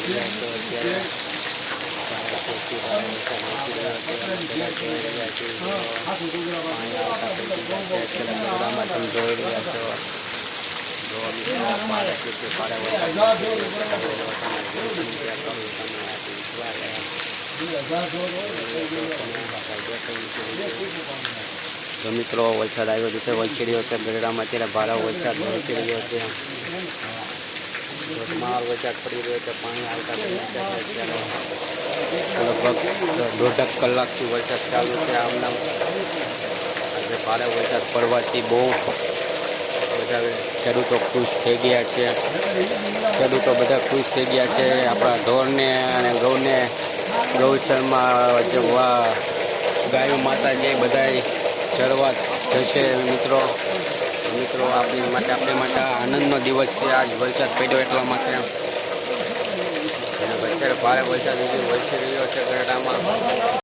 તો મિત્રો વરસાદ આવ્યો છે, વરસી રહ્યો છે ગઢડામાં અત્યારે ભારે વરસાદ વરસી રહ્યો છે, ધોધમાર વરસાદ પડી રહ્યો છે, પાણી આવતા લગભગ 1.5 કલાકથી વરસાદ ચાલુ છે. આમનામ આજે ભારે વરસાદ પડવાથી બહુ બધા ખેડૂતો ખુશ થઈ ગયા છે. ખેડૂતો બધા ખુશ થઈ ગયા છે. આપણા ઢોરને અને ગૌને ગૌચરમાં ગાયો માતા જે બધા ચરવા જશે. મિત્રો આપણી માટે આનંદનો દિવસ છે. આજ વરસાદ પડ્યો એટલા માટે અત્યારે ભારે વરસાદ વરસી રહ્યો છે ગઢડામાં.